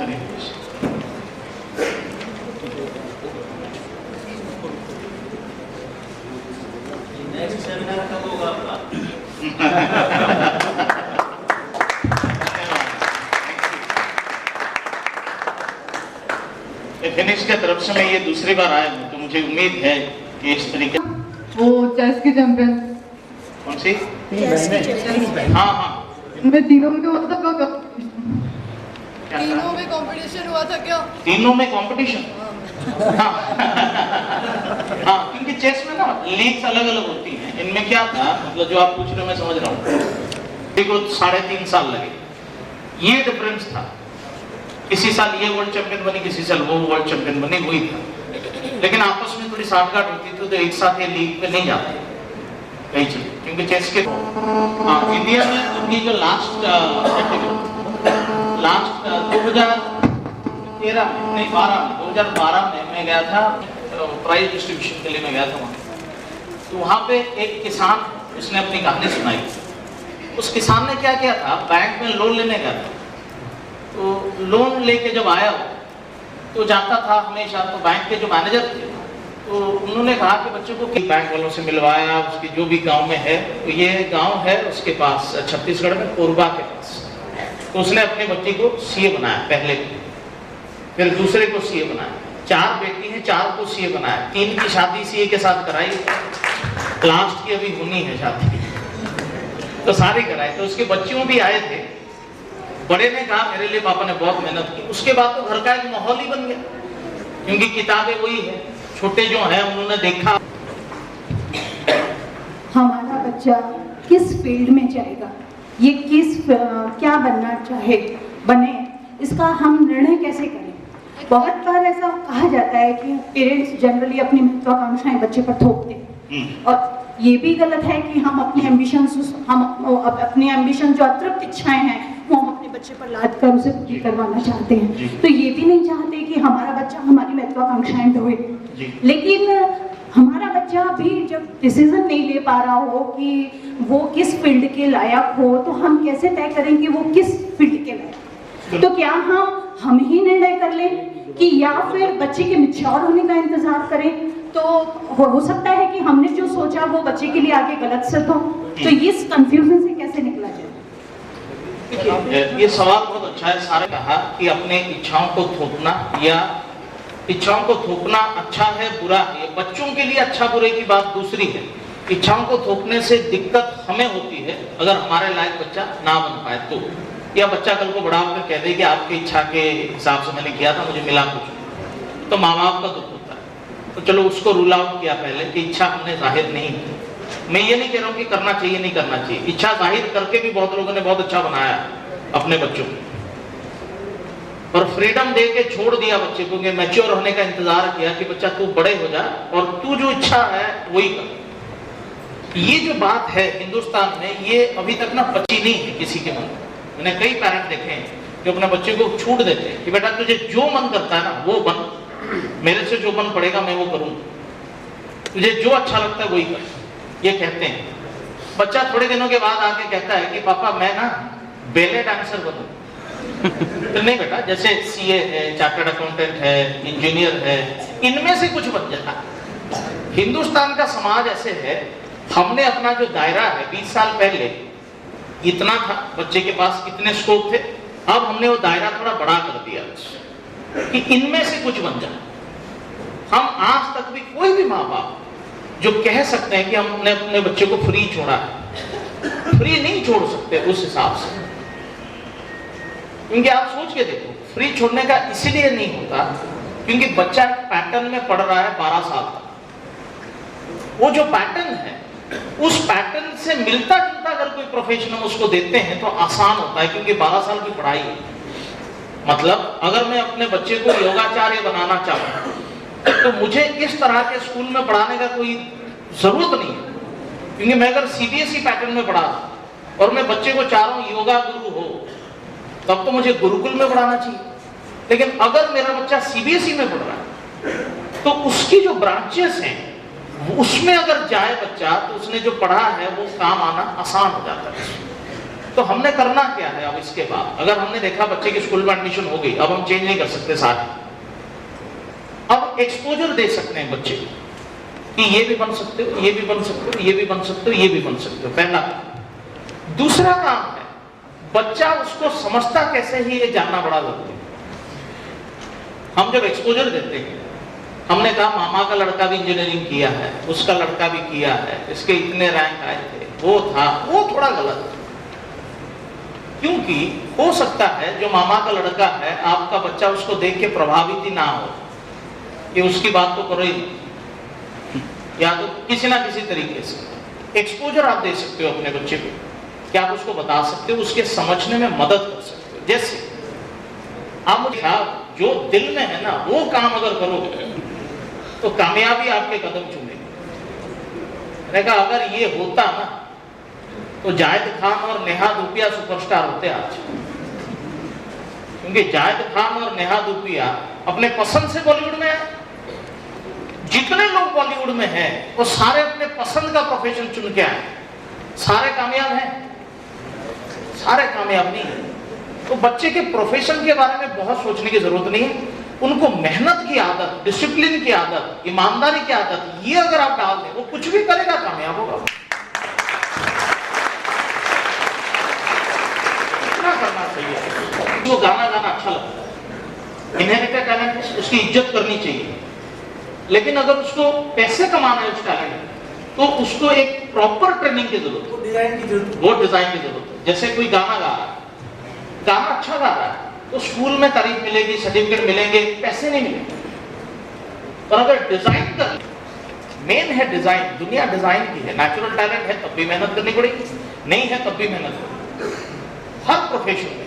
करें। Next seminar कब होगा आपका? फिनिश की तरफ से मैं ये दूसरी बार आया हूँ, तो मुझे उम्मीद है कि इस तरीके। वो चेस की चैंपियन। कौन सी? हाँ हाँ, इनमें तीनों में हुआ था क्या? तीनों में कंपटीशन हुआ था क्या? तीनों में कंपटीशन? हाँ हाँ, क्योंकि चेस में ना लीग्स अलग अलग होती हैं। इनमें क्या था, मतलब जो आप पूछ रहे हो मैं समझ रहा हूँ, देखो 3.5 साल लगे, ये डिफरेंस था। किसी साल ये वर्ल्ड चैंपियन बनी, किसी साल वो वर्ल्ड चैंपियन बनी, वही था। लेकिन आपस में थोड़ी साठगांठ होती थी, तो एक साथ ये लीग पे नहीं जाते कई चीज, क्योंकि चेस के हाँ इंडिया में अभी जो लास्ट 2012 में मैं गया था, प्राइज डिस्ट्रीब्यूशन के लिए मैं गया था वहाँ। तो वहाँ पे एक किसान, उसने अपनी कहानी सुनाई। उस किसान ने क्या किया था, बैंक में लोन लेने गया था। तो लोन लेके जब आया तो जाता था हमेशा, तो बैंक के जो मैनेजर थे, तो उन्होंने कहा कि बच्चों को बैंक वालों से मिलवाया, उसकी जो भी गांव में है, तो ये गांव है उसके पास छत्तीसगढ़ में कोरबा के पास। तो उसने अपने बच्ची को सीए बनाया पहले, फिर दूसरे को सीए बनाया, 4 बेटी हैं, 4 को सीए बनाया, 3 की शादी सीए के साथ कराई, लास्ट की अभी होनी है शादी, तो सारी कराई। तो उसके बच्चियों भी आए थे। बड़े ने कहा मेरे लिए पापा ने बहुत मेहनत की। उसके बाद तो घर का एक माहौल ही बन गया, क्योंकि किताबें वही है, छोटे जो हैं उन्होंने देखा। हमारा बच्चा किस फील्ड में जाएगा, ये क्या बनना चाहे बने, इसका हम निर्णय कैसे करें। बहुत बार ऐसा कहा जाता है कि पेरेंट्स जनरली अपनी महत्वाकांक्षाएं बच्चे पर थोपते हैं, और ये भी गलत है कि हम अपने अपनी एम्बिशन जो अतृप्त इच्छाएं हैं वो हम अपने बच्चे पर लाद कर उसे पूरी करवाना चाहते हैं। तो ये भी नहीं चाहते कि हमारा बच्चा हमारी महत्वाकांक्षाएं ढोए। लेकिन हमारा बच्चा भी जब डिसीजन नहीं ले पा रहा हो कि वो किस फील्ड के लायक हो, तो हम कैसे तय करें कि वो किस फील्ड के लायक। तो क्या हम ही निर्णय कर लें कि या फिर बच्चे के मैच्योर होने का इंतजार करें? तो हो सकता है कि हमने जो सोचा वो बच्चे के लिए आगे गलत सिद्ध हो। तो इस कंफ्यूजन से कैसे निकला जाए? ये सवाल बहुत अच्छा है। सारे कहा कि अपने इच्छाओं को थोपना, या इच्छाओं को थोपना अच्छा है बुरा है, बच्चों के लिए अच्छा बुरे की बात दूसरी है। इच्छाओं को थोपने से दिक्कत हमें होती है अगर हमारे लायक बच्चा ना बन पाए तो, या बच्चा कल को बड़ा होकर कह दे कि आपकी इच्छा के हिसाब से मैंने किया था, मुझे मिला कुछ, तो माँ बाप का दुख होता है। तो चलो उसको रूल आउट किया पहले कि इच्छा हमने जाहिर नहीं की। मैं ये नहीं कह रहा हूँ कि करना चाहिए नहीं करना चाहिए, इच्छा जाहिर करके भी बहुत लोगों ने बहुत अच्छा बनाया अपने बच्चों को, और फ्रीडम दे के छोड़ दिया बच्चे को, मैच्योर होने का इंतजार किया कि बच्चा तू बड़े हो जा और तू जो इच्छा है वही कर। ये जो बात है हिंदुस्तान में, ये अभी तक ना पची नहीं है किसी के मन में। मैंने कई पेरेंट देखे हैं जो अपने बच्चे को छूट देते हैं कि बेटा तुझे जो मन करता है ना वो बन, मेरे से जो बन पड़ेगा मैं वो करूंगा, तुझे जो अच्छा लगता है वही कर, ये कहते हैं। बच्चा थोड़े दिनों के बाद आके कहता है कि पापा मैं ना बेले डांसर बनूं। तो नहीं बेटा, जैसे सीए है, चार्टर्ड अकाउंटेंट है, इंजीनियर है, इनमें से कुछ बन जाता। हिंदुस्तान का समाज ऐसे है, हमने अपना जो दायरा है 20 साल पहले इतना था, बच्चे के पास इतने स्कोप थे, अब हमने वो दायरा थोड़ा बड़ा कर दिया कि इनमें से कुछ बन जाए। हम आज तक भी कोई भी माँ बाप जो कह सकते हैं कि हमने अपने बच्चे को फ्री छोड़ा है, फ्री नहीं छोड़ सकते उस हिसाब से, क्योंकि आप सोच के देखो फ्री छोड़ने का इसलिए नहीं होता क्योंकि बच्चा एक पैटर्न में पढ़ रहा है 12 साल तक। वो जो पैटर्न है उस पैटर्न से मिलता जुलता अगर कोई प्रोफेशन हम उसको देते हैं तो आसान होता है, क्योंकि 12 साल की पढ़ाई है। मतलब अगर मैं अपने बच्चे को योगाचार्य बनाना चाहूँ तो मुझे इस तरह के स्कूल में पढ़ाने का कोई जरूरत नहीं है, क्योंकि मैं अगर सीबीएसई पैटर्न में पढ़ा और मैं बच्चे को चाह रहा हूँ योगा गुरु हो, तब तो मुझे गुरुकुल में पढ़ाना चाहिए। लेकिन अगर मेरा बच्चा सीबीएसई में पढ़ रहा है तो उसकी जो ब्रांचेस हैं उसमें अगर जाए बच्चा तो उसने जो पढ़ा है वो काम आना आसान हो जाता है। तो हमने करना क्या है अब इसके बाद? अगर हमने देखा बच्चे की स्कूल में एडमिशन हो गई, अब हम चेंज नहीं कर सकते साथ, अब एक्सपोजर दे सकते हैं बच्चे को कि ये भी बन सकते हो, ये भी बन सकते हो, ये भी बन सकते हो, ये भी बन सकते हो। पहला। दूसरा काम है बच्चा उसको समझता कैसे ही ये जानना बड़ा जरूरी है। हम जब एक्सपोजर देते हैं, हमने कहा मामा का लड़का भी इंजीनियरिंग किया है, उसका लड़का भी किया है, इसके इतने रैंक आए थे, वो था, वो थोड़ा गलत है। क्योंकि हो सकता है जो मामा का लड़का है, आपका बच्चा उसको देख के प्रभावित ही ना हो कि उसकी बात तो करो ही, या तो किसी ना किसी तरीके से एक्सपोजर आप दे सकते हो अपने बच्चे को, कि आप उसको बता सकते हो, उसके समझने में मदद कर सकते हो। जैसे आप मुझे जो दिल में है ना वो काम अगर करोगे तो कामयाबी आपके कदम चूमेगी। मैंने कहा अगर ये होता ना तो जाहिद खान और नेहा धूपिया सुपरस्टार होते आज, क्योंकि जाहिद खान और नेहा धूपिया अपने पसंद से बॉलीवुड में है। जितने लोग बॉलीवुड में हैं वो सारे अपने पसंद का प्रोफेशन चुन के आए, सारे कामयाब हैं? सारे कामयाब नहीं है। तो बच्चे के प्रोफेशन के बारे में बहुत सोचने की जरूरत नहीं है। उनको मेहनत की आदत, डिसिप्लिन की आदत, ईमानदारी की आदत, ये अगर आप डाल दें, वो कुछ भी करेगा, कामयाब होगा। इतना करना चाहिए। वो गाना गाना अच्छा लगता है, इनहेरिटेड टैलेंट है, उसकी इज्जत करनी चाहिए। लेकिन अगर उसको पैसे कमाना है उस टैलेंट में, तो उसको एक प्रॉपर ट्रेनिंग की जरूरत है, वो डिजाइन की जरूरत है। जैसे कोई गाना गा रहा है, गाना अच्छा गा रहा है, तो स्कूल में तारीफ मिलेगी, सर्टिफिकेट मिलेंगे, पैसे नहीं मिलेंगे। पर अगर डिजाइन कर, मेन है डिजाइन, दुनिया डिजाइन की है। नेचुरल टैलेंट है तब भी मेहनत करनी पड़ेगी, नहीं है तब भी मेहनत करनी, हर प्रोफेशन में।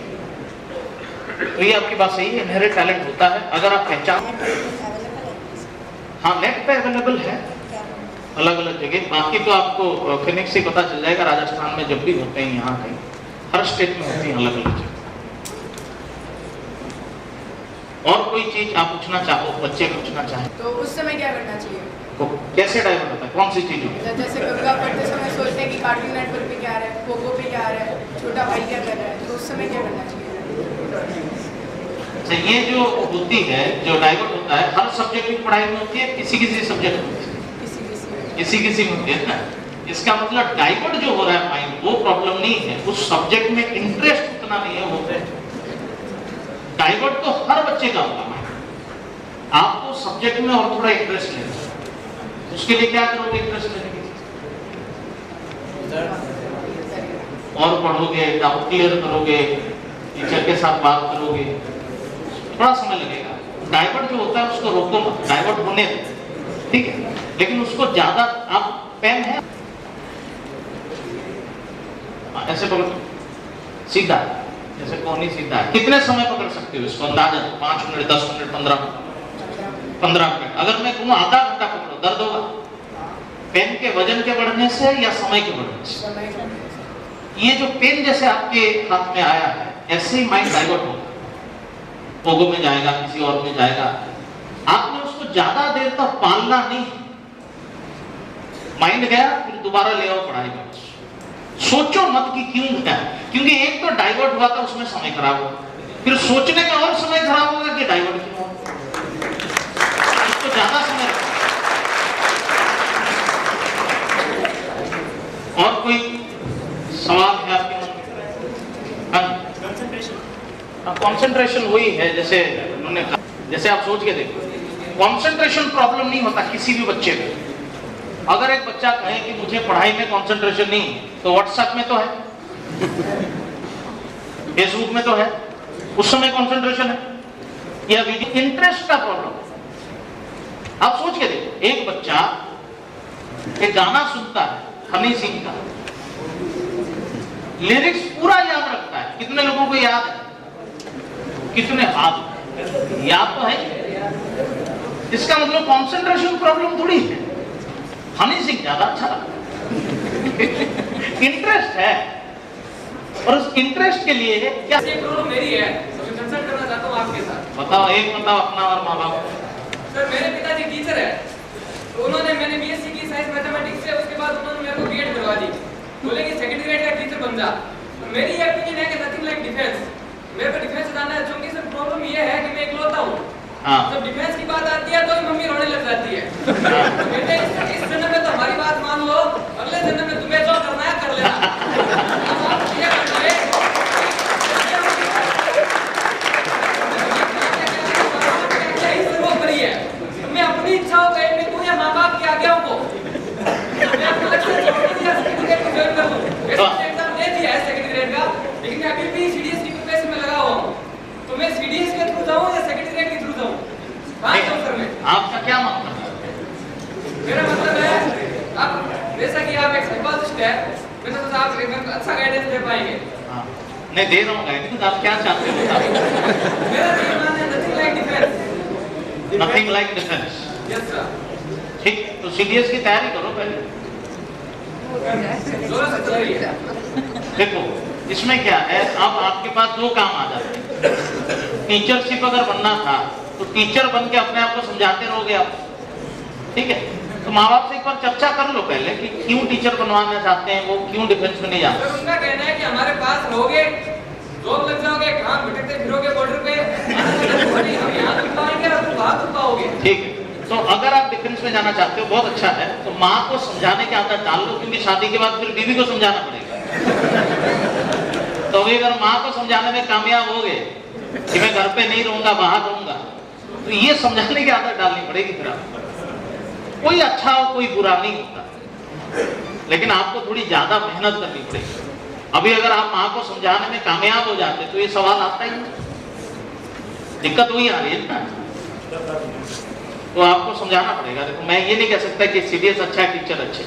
तो ये आपकी बात सही है, इनहेरिटेड टैलेंट होता है अगर आप पहचान। हाँ, नेट पे अवेलेबल है अलग अलग जगह। बाकी तो आपको फिनिक्स से पता चल जाएगा, राजस्थान में जब भी होते हैं, यहाँ कहीं, हर स्टेट में होती है अलग अलग जगह। और कोई चीज आप पूछना चाहो, बच्चे पूछना चाहे तो उस समय क्या करना चाहिए? तो कैसे डाइवर्ट होता है, कौन सी चीज होती है? जैसे गंगा पढ़ते समय सोचते हैं कि कार्टून नेटवर्क पे क्या आ रहा है, पोगो पे क्या आ रहा है, छोटा भाई क्या कर रहा है, तो उस समय क्या करना चाहिए? तो ये जो होती है, जो डाइवर्ट होता है, हर सब्जेक्ट की पढ़ाई में होती है, किसी किसी सब्जेक्ट में होती है, किसी में होती है ना। इसका मतलब डाइवर्ट जो हो रहा है माइंड, वो प्रॉब्लम नहीं है, उस सब्जेक्ट में इंटरेस्ट उतना नहीं है, वो है डाइवर्ट तो हर बच्चे का होता है। आपको सब्जेक्ट में और थोड़ा इंटरेस्ट लेना, उसके लिए क्या करोगे? इंटरेस्ट लेने के और पढ़ोगे, डाउट क्लियर करोगे, टीचर के साथ बात करोगे, थोड़ा समय लगेगा। डाइवर्ट जो होता है उसको रोको मत, डाइवर्ट होने दो, ठीक है, लेकिन उसको ज्यादा, आप पेन है ऐसे पकड़, सीधा, जैसे कोनी सीधा है, कितने समय पकड़ सकते हो इसको? अंदाजा 5 मिनट, 10 मिनट, 15 मिनट। अगर मैं कहूँ आधा घंटा पकड़ो, दर्द होगा? पेन के वजन के बढ़ने से या समय के बढ़ने से? ये जो पेन जैसे आपके हाथ में आया है, ऐसे ही माइंड डाइवर्ट होगा, पोगो में जाएगा, किसी और में जाएगा। आपने उसको ज्यादा देर तक पालना नहीं, माइंड गया फिर दोबारा ले आओ पढ़ाई में। सोचो मत कि क्यों गया, क्योंकि एक तो डाइवर्ट हुआ था, उसमें समय खराब हुआ, फिर सोचने में और समय खराब होगा कि डाइवर्ट क्यों हुआ, उसको ज्यादा समय रखना। और कोई सवाल है आपके मन में? कंसंट्रेशन वही है जैसे उन्होंने कहा, जैसे आप सोच के देखो, कंसंट्रेशन प्रॉब्लम नहीं होता किसी भी बच्चे को। अगर एक बच्चा कहे कि मुझे पढ़ाई में कंसंट्रेशन नहीं, तो व्हाट्सएप में तो है, फेसबुक में तो है, उस समय कंसंट्रेशन है, या वीडियो। इंटरेस्ट का प्रॉब्लम। आप सोच के देखो, एक बच्चा एक गाना सुनता है हनी सिंह का, लिरिक्स पूरा याद रखता है, कितने लोगों को याद है? कितने हाथ याद तो है। इसका मतलब कंसंट्रेशन प्रॉब्लम थोड़ी है, हनी सिंह ज्यादा अच्छा लगता है। इंटरेस्ट है, और उस इंटरेस्ट के लिए क्या प्रॉब्लम मेरी है, तो कंसल्ट करना चाहता हूँ आपके साथ। बताओ, एक बताओ अपना और माँ बाप। सर मेरे पिताजी टीचर है, तो उन्होंने, मैंने बीएससी की साइंस मैथमेटिक्स से, उसके बाद उन्होंने मेरे को बीएड करवा दी, बोले कि सेकंड ग्रेड का टीचर बन जा। मेरी ये ओपिनियन है कि नथिंग लाइक डिफेंस। मेरे को डिफेंस जाना है, क्योंकि सर प्रॉब्लम ये है कि मैं इकलौता हूँ। हाँ। जब डिफेंस की बात आती है तो ही मम्मी रोने लग जाती है। बेटे इस जन्म में तो हमारी बात मान लो, अगले जन्म में तुम्हें जो करना है कर लेना। आप ये बताइए, क्या ही सर्वोपरि है? मैं अपनी इच्छाओं का एम दूं या माँ बाप की आज्ञाओं को? मैं अपना लक्ष्य छोड़ दिया, सर्टिफिकेट को ज्वाइन कर लूं। वैसे एग्जाम दे दिया है सेकंड ग्रेड का, लेकिन मैं अभी भी सीडीएस की प्रिपरेशन में लगा हुआ हूँ। तो मैं सीडीएस के थ्रू जाऊँ या सेकंड ग्रेड के थ्रू जाऊँ? कहाँ जाऊँ सर मैं? आपका क्या मतलब है? मेरा मतलब है, आप जैसा कि आप एक साइकोलॉजिस्ट है, मैंने सोचा आप मेरे को अच्छा गाइडेंस दे पाएंगे। हाँ, नहीं दे रहा हूँ गाइडेंस, आप क्या चाहते हो बताओ। मेरा ये मानना है nothing like defence. Nothing like defence. Yes sir. ठीक, तो सीडीएस की तैयारी करो पहले। जोरों से चल रही है। देखो इसमें क्या है, अब आपके पास दो काम आ जाते हैं। टीचरशिप अगर बनना था तो टीचर बन के अपने आप को समझाते रहोगे आप, ठीक है? तो माँ बाप से एक बार चर्चा कर लो पहले कि क्यों टीचर बनवाना चाहते हैं, वो क्यों डिफेंस में नहीं जाते। सर उनका कहना है कि हमारे पास रहोगे, जॉब लग जाओगे, कहाँ भटकते फिरोगे बॉर्डर पे, हम यहाँ रुक पाएंगे और तुम वहाँ रुक पाओगे। ठीक है, तो अगर आप डिफेंस में जाना चाहते हो बहुत अच्छा है, तो माँ को समझाने की आदत डाल लो, क्योंकि शादी के बाद फिर बीवी को समझाना पड़ेगा। तो अभी अगर माँ को समझाने में कामयाब हो गए कि मैं घर पे नहीं रहूंगा बाहर रहूंगा, तो ये समझाने की आदत डालनी पड़ेगी फिर आपको। कोई अच्छा हो कोई बुरा नहीं होता, लेकिन आपको थोड़ी ज्यादा मेहनत करनी पड़ेगी। अभी अगर आप माँ को समझाने में कामयाब हो जाते तो ये सवाल आता ही नहीं, दिक्कत वही आ रही है ना। तो आपको समझाना पड़ेगा। देखो मैं ये नहीं कह सकता कि सीडीएस अच्छा है टीचर अच्छे,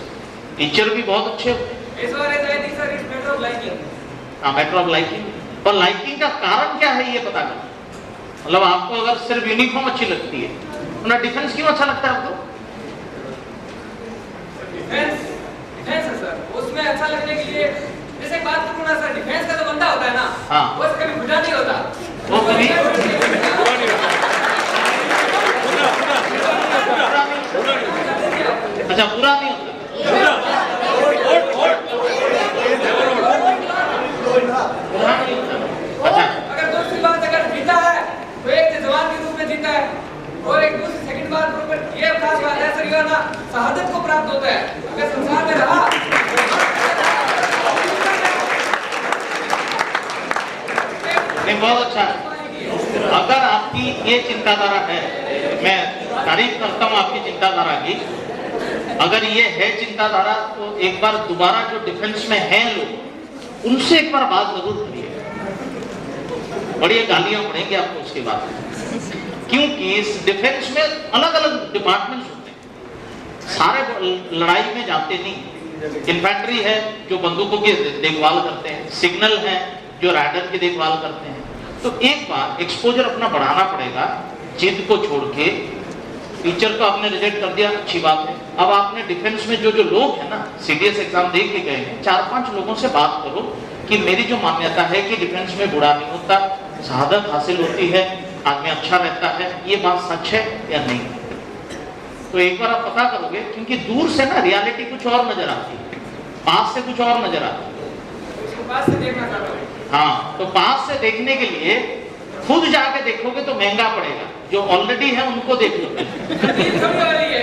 टीचर भी बहुत अच्छे होते हैं। इस बार ऐसा है sir, it's matter of liking. हाँ, मैटर ऑफ लाइकिंग, पर लाइकिंग का कारण क्या है ये पता करो। मतलब आपको अगर सिर्फ यूनिफॉर्म अच्छी लगती है, तो ना डिफेंस क्यों अच्छा लगता है आपको? डिफेंस है सर, उसमें अच्छा लगने के लिए जैसे बात करूँ ना सर, डिफेंस का जो बंदा होता है ना, हाँ। वो कभी बुढ़ा नहीं होता। वो कभी अच्छा बुरा नहीं होता। बुरा नहीं होता। अच्छा, अगर दूसरी बात अगर जीता है तो एक जवान के रूप में जीता है, और एक दूसरी सेकंड बात ये खास बात है सर, ये ना शहादत को प्राप्त होता है अगर संसार में रहा। नहीं बहुत अच्छा है। अगर आपकी ये चिंताधारा है, मैं तारीफ करता हूँ आपकी चिंताधारा की। अगर ये है चिंताधारा तो एक बार दोबारा जो डिफेंस में हैं लोग, उनसे एक बार बात जरूर करिए। बड़ी गालियां पड़ेंगी आपको उसके बाद, क्योंकि इस डिफेंस में अलग अलग डिपार्टमेंट्स होते हैं, सारे लड़ाई में जाते नहीं। इन्फेंट्री है जो बंदूकों की देखभाल करते हैं, सिग्नल है जो राइडर की देखभाल करते हैं। तो एक बार एक्सपोजर अपना बढ़ाना पड़ेगा, जिद को छोड़ के। टीचर को आपने रिजेक्ट कर दिया, अच्छी बात है। अब आपने डिफेंस में जो जो लोग हैं ना, सीडीएस एग्जाम दे के गए हैं, 4-5 लोगों से बात करो कि मेरी जो मान्यता है कि डिफेंस में बुरा नहीं होता, शहादत हासिल होती है, आदमी अच्छा रहता है, ये बात सच है या नहीं। तो एक बार आप पता करोगे, क्योंकि दूर से ना रियलिटी कुछ और नजर आती है, पास से कुछ और नजर आती है। इसको पास से देखना चाहता हूँ। हाँ, तो पास से देखने के लिए खुद जाके देखोगे तो महंगा पड़ेगा, जो ऑलरेडी है उनको देख लो। नींद थोड़ी आ रही है,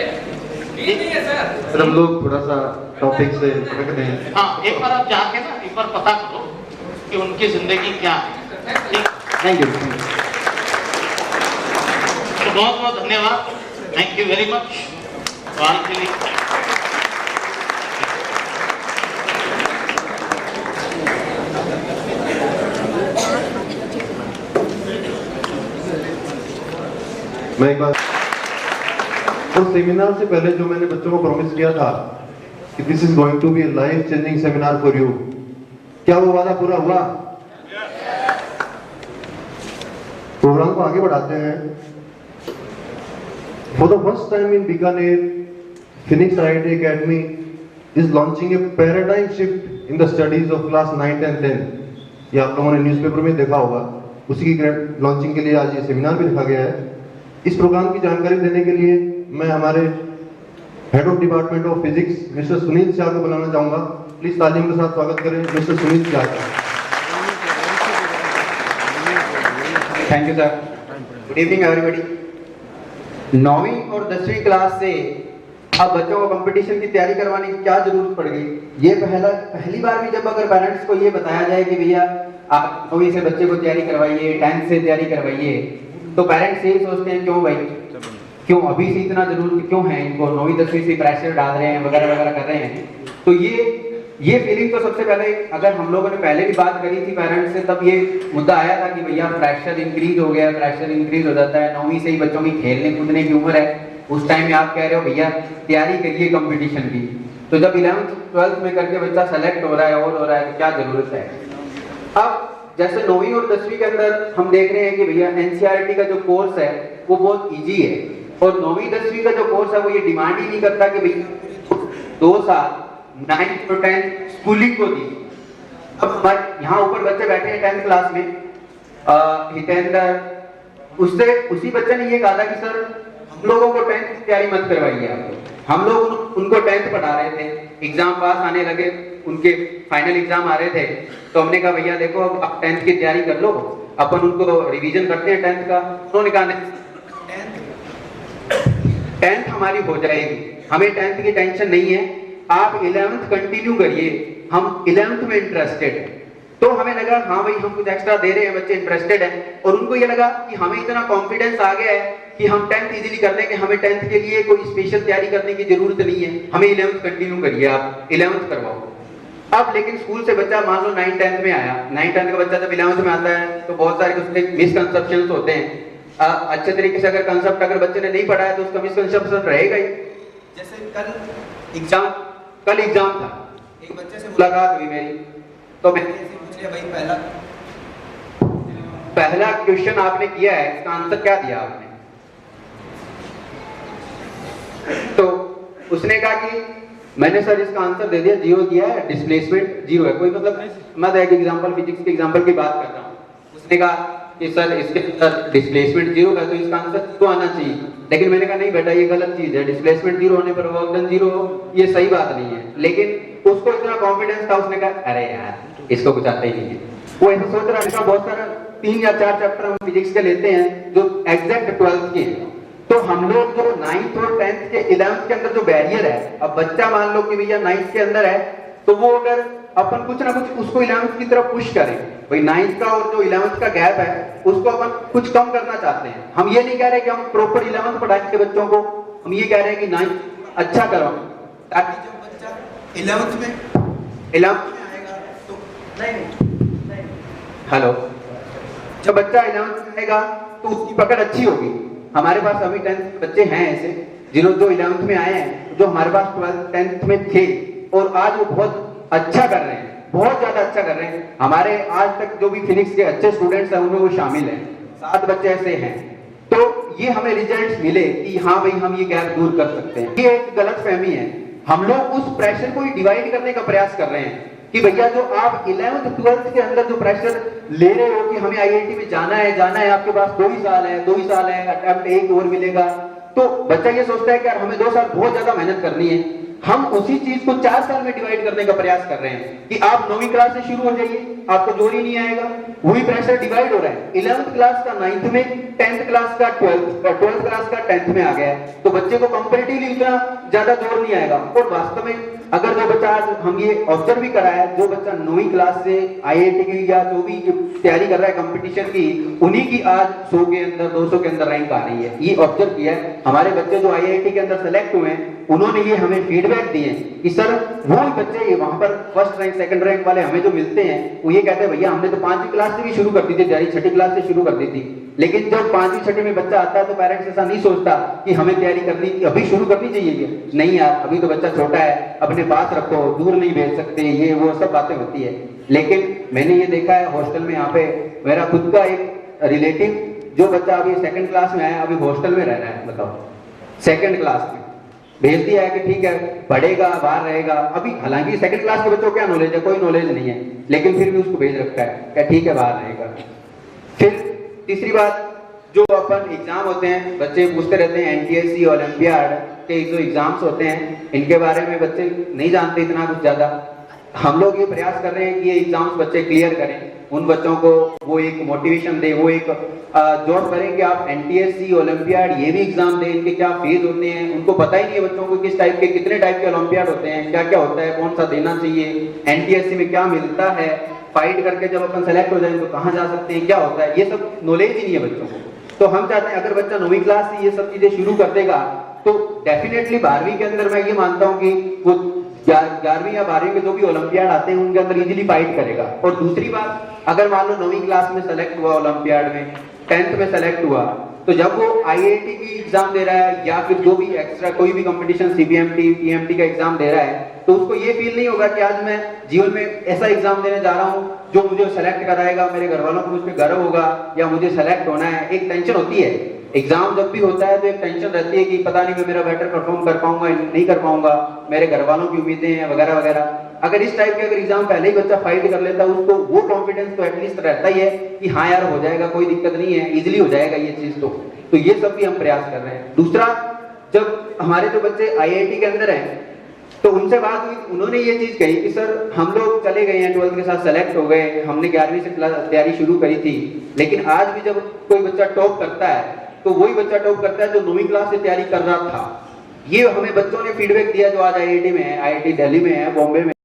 नींद नहीं है सर। सर हम लोग थोड़ा सा टॉपिक से रखते हैं। हाँ, एक बार आप जाके ना एक बार पता करो कि उनकी जिंदगी क्या है। ठीक, थैंक यू। तो बहुत बहुत धन्यवाद, थैंक यू वेरी मच सवाल के लिए। मैं एक बार और सेमिनार से पहले जो मैंने बच्चों को प्रॉमिस किया था कि this is going to be a life changing seminar for you, क्या वो वादा पूरा हुआ? प्रोग्राम को आगे बढ़ाते हैं। For the first time in Bikaner, Phoenix IIT academy is launching A paradigm shift in the studies of class 9th and 10th। ये आप लोगों ने न्यूज़पेपर में देखा होगा। उसी की ग्रैंड लॉन्चिंग के लिए आज ये सेमिनार भी रखा गया है। इस प्रोग्राम की जानकारी देने के लिए मैं हमारे head of department of physics mister Sunil Shah को बुलाना चाहूंगा। प्लीज तालियों के साथ स्वागत करें मिस्टर सुनील शाह का। Thank you sir. Good evening everybody. 9वीं और 10वीं क्लास से अब बच्चों को कंपटीशन की तैयारी करवाने की क्या जरूरत पड़ गई? ये पहली बार भी जब अगर पेरेंट्स को ये बताया जाए कि भैया आप 9वीं से बच्चे को तैयारी करवाइए, 10th से तैयारी करवाइए, तो पेरेंट्स यही सोचते हैं क्यों भाई, क्यों अभी से इतना जरूरत क्यों है इनको, 9वीं 10वीं से प्रेशर डाल रहे हैं वगैरह वगैरह कर रहे हैं। तो ये फीलिंग तो सबसे पहले अगर हम लोगों ने पहले भी बात करी थी पेरेंट्स से, तब ये मुद्दा आया था कि भैया प्रेशर इंक्रीज हो गया, प्रेशर इंक्रीज हो जाता है, 9वीं से ही बच्चों की खेलने कूदने की उम्र है, उस टाइम में आप कह रहे हो भैया तैयारी करिए कंपटीशन की। तो जब 11th 12th में करके बच्चा सेलेक्ट हो रहा है और हो रहा है तो क्या जरूरत है? अब जैसे 9वीं और 10वीं के अंदर हम देख रहे हैं कि भैया एनसीईआरटी का जो कोर्स है वो बहुत इजी है, और 9वीं 10वीं का जो कोर्स है वो ये डिमांड ही नहीं करता कि भैया 2 साल 9th और 10th स्कूलिंग को दी। अब हमारे यहाँ ऊपर बच्चे बैठे हैं 10th क्लास में, हितेंद्र, उसी बच्चे ने ये कहा था कि सर हम लोगों को 10th की तैयारी मत करवाइए आप। हम लोग उनको 10th पढ़ा रहे थे, एग्जाम पास आने लगे, उनके फाइनल एग्जाम आ रहे थे, तो हमने कहा भैया देखो अब आप 10th की तैयारी कर लो, अपन उनको रिवीजन करते हैं 10th का। उन्होंने कहा नहीं 10th हमारी हो जाएगी, हमें 10th की टेंशन नहीं है, आप 11th कंटिन्यू करिए, हम 11th में इंटरेस्टेड हैं। तो हमें लगा हाँ भाई हम कुछ एक्स्ट्रा दे रहे हैं, बच्चे इंटरेस्टेड हैं, और उनको ये लगा कि हमें इतना कॉन्फिडेंस आ गया है कि हम 10th इजीली कर लेंगे, हमें 10th के लिए कोई स्पेशल तैयारी करने की जरूरत नहीं है, हमें 11th कंटिन्यू करिए, आप 11th करवाओ। अब लेकिन स्कूल से बच्चा मान लो 9th 10th में आया, 9th 10th का बच्चा जब 11th में आता है तो बहुत सारे उसके मिसकंसेप्शंस होते हैं। अच्छे तरीके से अगर कंसेप्ट अगर बच्चे ने नहीं पढ़ा है तो उसका मिसकंसेप्शन रहेगा ही। जैसे कल एग्जाम था, एक बच्चे से मुलाकात हुई मेरी, तो मैंने ऐसे पूछ लिया भाई पहला क्वेश्चन आपने किया है, इसका आंसर क्या दिया आपने? तो उसने कहा कि मैंने सर इसका आंसर दे दिया, 0 दिया है, डिस्प्लेसमेंट 0 है। कोई मतलब मैं एक एग्जांपल फिजिक्स के एग्जांपल की बात कर रहा हूँ। उसने कहा कि सर इसके अंदर डिस्प्लेसमेंट 0 है तो इसका आंसर 0 आना चाहिए, लेकिन मैंने कहा नहीं बेटा ये गलत चीज है, डिस्प्लेसमेंट 0 होने पर वर्क डन 0 ये सही बात नहीं है। लेकिन उसको इतना कॉन्फिडेंस था, उसने कहा अरे यार इसको कुछ आता ही नहीं है। वो ऐसा सोच रहा था, बहुत सारा 3 या 4 चैप्टर हम फिजिक्स के लेते हैं जो एग्जैक्ट 12th के हैं, तो हम लोग जो 9th और 10th के 11th के अंदर जो बैरियर है, अब बच्चा मान लो कि भैया 9th के अंदर है, तो वो अगर अपन कुछ ना कुछ उसको 11th की तरफ पुश करें, भाई 9th का और जो 11th का गैप है उसको अपन कुछ कम करना चाहते हैं। हम ये नहीं कह रहे कि हम प्रॉपर 11th पढ़ाएंगे बच्चों को, हम ये कह रहे हैं कि 9th अच्छा करवाएं, ताकि जब बच्चा 11th में आएगा तो हेलो जब बच्चा 11th में आएगा तो उसकी पकड़ अच्छी होगी। हमारे पास अभी 10th बच्चे हैं ऐसे जिन्होंने जो 11th में आए हैं, जो हमारे पास 12th 10th में थे और आज वो बहुत अच्छा कर रहे हैं, बहुत ज्यादा अच्छा कर रहे हैं। हमारे आज तक जो भी फिजिक्स के अच्छे स्टूडेंट्स हैं उनमें वो शामिल हैं, 7 बच्चे ऐसे हैं। तो ये हमें रिजल्ट्स मिले कि हाँ भाई हम ये गैप दूर कर सकते हैं। ये एक गलत फहमी है, हम लोग उस प्रेशर को डिवाइड करने का प्रयास कर रहे हैं कि भैया जो आप 11th 12th के अंदर जो प्रेशर ले रहे हो कि हमें आईआईटी में जाना है, आपके पास 2 ही साल है, अटेम्प्ट 1 और मिलेगा, तो बच्चा ये सोचता है कि यार हमें 2 साल बहुत ज्यादा मेहनत करनी है। हम उसी चीज को 4 साल में डिवाइड करने का प्रयास कर रहे हैं कि आप 9वीं क्लास से शुरू हो जाइए, आपको जोड़ ही नहीं आएगा, वही प्रेशर डिवाइड हो रहा है। 11th क्लास का 9th में, 10th क्लास का 12th क्लास का 10th में आ गया है, तो बच्चे को कंपैरेटिवली उतना ज्यादा जोड़ नहीं आएगा। और वास्तव में अगर जो बच्चा आज हम ये ऑब्जर्व भी करा है, जो बच्चा 9वीं क्लास से आईआईटी की या जो भी तैयारी कर रहा है कंपटीशन की, उन्हीं की आज 100 के अंदर 200 के अंदर रैंक आ रही है। ये ऑब्जर्व किया है हमारे बच्चे जो आईआईटी के अंदर सेलेक्ट हुए हैं, उन्होंने ये हमें फीडबैक दिए कि सर वो बच्चे वहां पर फर्स्ट रैंक सेकंड रैंक वाले हमें जो मिलते हैं वो ये कहते हैं भैया हमने तो 5वीं क्लास से भी शुरू कर दी थी तैयारी, 6ठी क्लास से शुरू कर दी थी, लेकिन जब 5वीं 6ठी में बच्चा आता है तो पेरेंट्स ऐसा नहीं सोचता कि हमें तैयारी करनी अभी शुरू करनी चाहिए। नहीं यार अभी तो बच्चा छोटा है, अपने पास रखो, दूर नहीं भेज सकते, ये वो सब बातें होती है। लेकिन मैंने ये देखा है हॉस्टल में, यहाँ पे मेरा खुद का एक रिलेटिव जो बच्चा अभी 2nd क्लास में आया, अभी हॉस्टल में रह रहा है, बताओ 2nd क्लास में भेज दिया है कि ठीक है पढ़ेगा बाहर रहेगा। अभी हालांकि 2nd क्लास के बच्चों को क्या नॉलेज है, कोई नॉलेज नहीं है, लेकिन फिर भी उसको भेज रखा है क्या ठीक है बाहर रहेगा। फिर तीसरी बात, जो अपन एग्जाम होते हैं बच्चे पूछते रहते हैं, एनटीएससी ओलंपियाड के जो एग्जाम्स होते हैं इनके बारे में बच्चे नहीं जानते इतना कुछ ज्यादा। हम लोग ये प्रयास कर रहे हैं कि ये एग्जाम्स बच्चे क्लियर करें, उन बच्चों को वो एक मोटिवेशन दे, वो एक जॉब करें कि आप NTSC ओलंपियाड ये भी एग्जाम दें, इनके क्या फेज होते हैं, उनको पता ही नहीं है बच्चों को किस टाइप के, कितने टाइप के ओलंपियाड होते हैं, क्या क्या होता है, कौन सा देना चाहिए, NTSC में क्या मिलता है, फाइट करके जब अपन सेलेक्ट हो जाए तो कहाँ जा सकते हैं, क्या होता है, ये सब नॉलेज ही नहीं है बच्चों को। तो हम चाहते हैं अगर बच्चा 9वीं क्लास से ये सब चीजें शुरू कर देगा तो डेफिनेटली 12वीं के अंदर मैं ये मानता हूँ कि वो 11वीं या 12वीं में जो भी ओलंपियाड आते हैं उनके अंदर इजीली फाइट करेगा। और दूसरी बात, अगर मान लो 9वीं क्लास में सेलेक्ट हुआ ओलंपियाड में, 10th में सेलेक्ट हुआ, तो जब वो IIT की एग्जाम दे रहा है या फिर जो भी एक्स्ट्रा कोई भी कंपटीशन CBMT PMT का एग्जाम दे रहा है, तो उसको ये फील नहीं होगा कि आज मैं जीवन में ऐसा एग्जाम देने जा रहा हूँ जो मुझे सेलेक्ट कराएगा, मेरे घर वालों को मुझ पर गर्व होगा या मुझे सेलेक्ट होना है। एक टेंशन होती है, एग्जाम जब भी होता है तो एक टेंशन रहती है कि पता नहीं मैं मेरा बेटर परफॉर्म कर पाऊंगा नहीं कर पाऊंगा, मेरे घर वालों की उम्मीदें हैं वगैरह वगैरह। अगर इस टाइप के अगर एग्जाम पहले ही बच्चा फाइट कर लेता है, उसको वो कॉन्फिडेंस तो एटलीस्ट रहता ही है कि हाँ यार हो जाएगा, कोई दिक्कत नहीं है, इजिली हो जाएगा ये चीज। तो ये सब भी हम प्रयास कर रहे हैं। दूसरा, जब हमारे जो बच्चे IIT के अंदर हैं तो उनसे बात हुई, उन्होंने ये चीज कही कि सर हम लोग चले गए हैं 12th के साथ सेलेक्ट हो गए, हमने 11वीं से तैयारी शुरू करी थी, लेकिन आज भी जब कोई बच्चा टॉप करता है तो वही बच्चा टॉप करता है जो 9वीं क्लास से तैयारी कर रहा था। ये हमें बच्चों ने फीडबैक दिया जो आज IIT में है, IIT दिल्ली में है, बॉम्बे में